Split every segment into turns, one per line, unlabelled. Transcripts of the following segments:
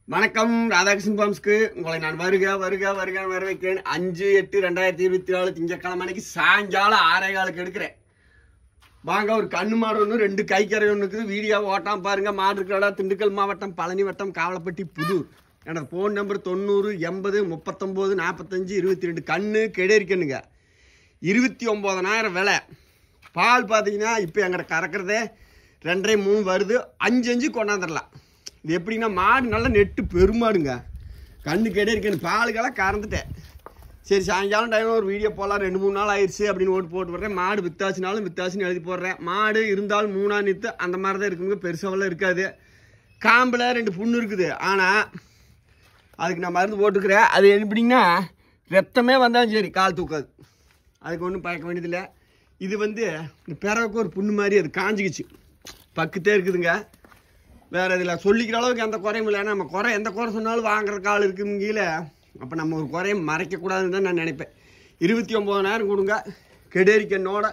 வணக்கம் ராதாகிருஷ்ணன் ஃபார்ம்ஸ்க்கு உங்களை நான் வருகிறேன் வரவேற்கிறேன். 5/8/2024 திங்கட்கிழமை அன்னைக்கு சாயங்காலம் 6:15 எடுக்கிறேன். வாங்க, ஒரு கண்ணு மாடு ஒன்று 2 கைக்கரை ஒன்று இருக்குது. வீடியோவை ஓட்டாம பாருங்க. மாடு இருக்கிற திண்டுக்கல் மாவட்டம், பழனி வட்டம், காவலப்பட்டி, புதூர். என்னோட ஃபோன் நம்பர் 90 80 39 45 22. கண்ணு கெடேரிக்கண்ணுங்க, 29,000 விலை. பால் பார்த்தீங்கன்னா இப்போ எங்கிட்ட கறக்கிறதே 2.5 3 வருது. 5 கொண்டாந்துடலாம். இது எப்படின்னா, மாடு நல்லா நெட்டு பெருமாடுங்க. கண்ணு கேட்டே இருக்கேன். பாலுக்கெல்லாம் கறந்துட்டேன். சரி, சாயங்காலம் டைம் ஒரு வீடியோ போடலாம். 2-3 நாள் ஆயிடுச்சு அப்படின்னு போட்டு விட்றேன். மாடு வித்தாச்சுனாலும் வித்தாச்சுன்னு எழுதி போடுறேன். மாடு இருந்தாலும் 3 நித்து அந்த மாதிரி தான் இருக்குங்க. பெருசாவெல்லாம் இருக்காது. காம்பில் 2 புண்ணு இருக்குது. ஆனால் அதுக்கு நான் மருந்து போட்டுக்கிறேன். அது எப்படின்னா, ரத்தமே வந்தாலும் சரி கால் தூக்காது. அதுக்கு ஒன்றும் பழக்க வேண்டியதில்லை. இது இந்த பிறவுக்கு ஒரு புண்ணு மாதிரி அது காஞ்சிக்கிச்சு, பக்கத்தே இருக்குதுங்க. வேறு இதில் சொல்லிக்கிற அளவுக்கு எந்த குறையும் இல்லை. ஏன்னா நம்ம எந்த குறை சொன்னாலும் வாங்குற கால் இருக்குங்கீழே. அப்போ நம்ம ஒரு குறையும் மறைக்கக்கூடாதுன்னு தான் நான் நினைப்பேன். 29,000 கொடுங்க. கெடேரிக்கண்ணோட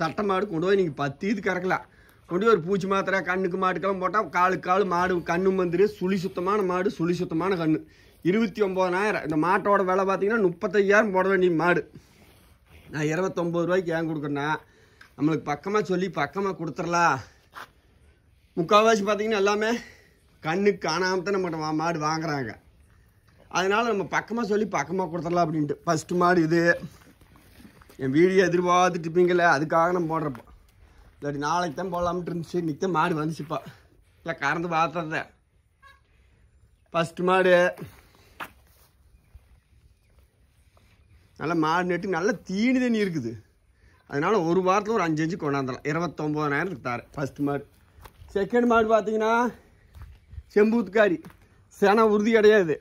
சட்டை மாடு கொண்டு போய் நீங்கள் 10 இது கறக்கலாம். கொண்டு போய் ஒரு பூச்சி மாத்திரை கண்ணுக்கு மாட்டுக்கெல்லாம் போட்டால் காலுக்கு மாடு கண்ணும் வந்துடு. சுழி சுத்தமான மாடு, சுழி சுத்தமான கண்ணு. 29,000. இந்த மாட்டோட விலை பார்த்தீங்கன்னா 35,000 போட வேண்டிய மாடு. நான் 29 ரூபாய்க்கு ஏன் கொடுக்குறேன்னா, நம்மளுக்கு பக்கமாக சொல்லி பக்கமாக கொடுத்துடலாம். முக்கால்வாசி பார்த்தீங்கன்னா எல்லாமே கண்ணுக்கு காணாமல் தான் நம்மகிட்ட மாடு வாங்குறாங்க. அதனால் நம்ம பக்கமாக சொல்லி பக்கமாக கொடுத்துடலாம் அப்படின்ட்டு. ஃபஸ்ட்டு மாடு இது. என் வீடியோ எதிர்பார்த்துட்டு இருப்பீங்களே, அதுக்காக நம்ம போடுறப்போ. இல்லாட்டி நாளைக்கு தான் போடலாம்ட்டு இருந்துச்சு. இன்றைக்கி தான் மாடு வந்துச்சுப்பா. இல்லை கறந்து பார்த்தத ஃபஸ்ட்டு மாடு. நல்லா மாடு நெட்டு நல்லா தீனி தண்ணி இருக்குது. அதனால் ஒரு வாரத்தில் ஒரு 5 கொண்டாந்துடலாம். 29,000 தாரேன் ஃபஸ்ட்டு மாடு. செகண்ட் மாடு பார்த்தீங்கன்னா செம்பூத்துக்காரி. சேனை உறுதி கிடையாது.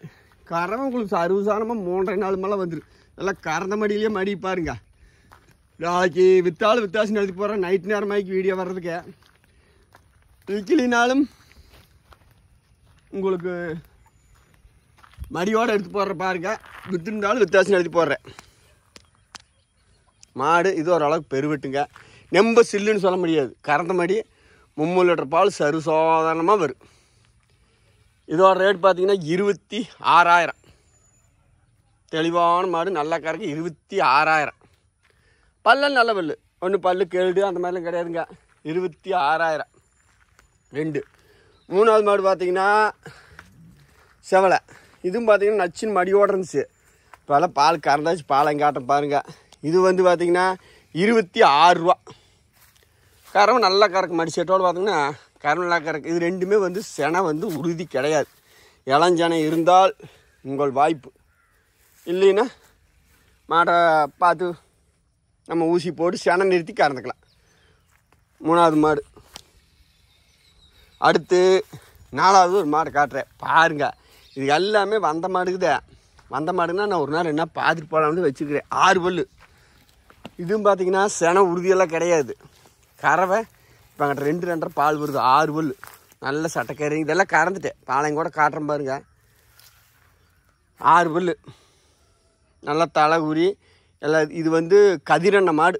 கறவை உங்களுக்கு சர்வசானமாக 3.5 மேலே வந்துடும். நல்லா கறந்த மடியிலேயே மடி பாருங்க. நாளைக்கு விற்றாலும் வித்தாசு எழுதி போகிறேன். நைட் நேரமாய்க்கு வீடியோ வர்றதுக்கு. விற்கலினாலும் உங்களுக்கு மடியோடு எடுத்து போடுற பாருங்க. விற்றுருந்தாலும் வித்தாசு எழுதி போடுறேன். மாடு இது ஓரளவுக்கு பெருவெட்டுங்க. நெம்ப சில்லுன்னு சொல்ல முடியாது. கறந்த மடி 3 லிட்டர் பால் சர்வசாதாரணமாக வரும். இதோட ரேட் பார்த்தீங்கன்னா 26,000. தெளிவான மாடு, நல்லா கறக்கு. 26,000. பல்லல் நல்ல பல்லு. ஒன்று பல்லு கேடு அந்த மாதிரிலாம் கிடையாதுங்க. 26,000. 2. மூணாவது மாடு பார்த்தீங்கன்னா செவலை. இதுவும் பார்த்தீங்கன்னா நச்சுன்னு மடியோடு இருந்துச்சு. இப்போல்லாம் பால் கறந்தாச்சு. பாலை காட்டம் பாருங்கள். இது பார்த்தீங்கன்னா 26 ரூபா. கறவை நல்லா கறக்கு. மடி செட்டோடு பார்த்தீங்கன்னா கறவை நல்லா கறக்கு. இது ரெண்டுமே செனை உறுதி கிடையாது. இளஞ்சனை இருந்தால் உங்கள் வாய்ப்பு. இல்லைன்னா மாட்டை பார்த்து நம்ம ஊசி போட்டு செனை நிறுத்தி கறந்துக்கலாம். மூணாவது மாடு. அடுத்து 4வது ஒரு மாடு காட்டுறேன் பாருங்க. இது எல்லாமே வந்த மாடுக்குதே. வந்த மாடுன்னா நான் ஒரு நாள் என்ன பார்த்துட்டு போகலாம்னு வச்சுக்கிறேன். 6 பல்லு. இதுவும் பார்த்தீங்கன்னா செனை உறுதியெல்லாம் கிடையாது. கறவை இப்போ அங்கிட்ட 2-2.5 பால் வருது. 6 பல்லு. நல்ல சட்டைக்கறி. இதெல்லாம் கறந்துட்டேன். பாலையும் கூட காட்டுறேன் பாருங்க. 6 பல்லு. நல்லா தலை உரி எல்லாம். இது கதிரெண்ணெய் மாடு.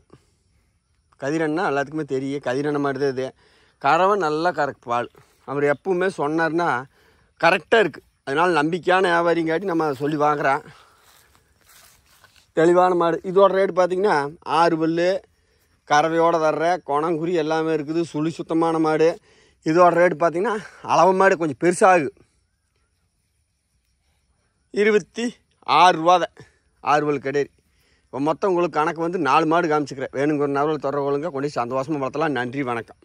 கதிரெண்ணெய் எல்லாத்துக்குமே தெரியும். கதிரெண்ணெய் மாடு தான் இது. கறவை நல்லா கறக்கு பால். அவர் எப்பவுமே சொன்னார்னா கரெக்டாக இருக்குது. அதனால் நம்பிக்கையான வியாபாரிங்காட்டி நம்ம அதை சொல்லி வாங்குறேன். தெளிவான மாடு. இதோட ரேட் பார்த்திங்கன்னா 6 பல்லு. கறவையோடு தர்ற கொணங்குறி எல்லாமே இருக்குது. சுழி சுத்தமான மாடு. இதோட ரேட் பார்த்திங்கன்னா அளவு மாடு கொஞ்சம் பெருசாகு. 26 ரூபா தான். 6 பல் கெடேரி. இப்போ மொத்தம் உங்களுக்கு கணக்கு 4 மாடு காமிச்சிக்கிறேன். வேணுங்கிற நவரில் தொடர்பு கொள்ளுங்க. கொண்டு சந்தோஷமாக வளர்த்தலாம். நன்றி, வணக்கம்.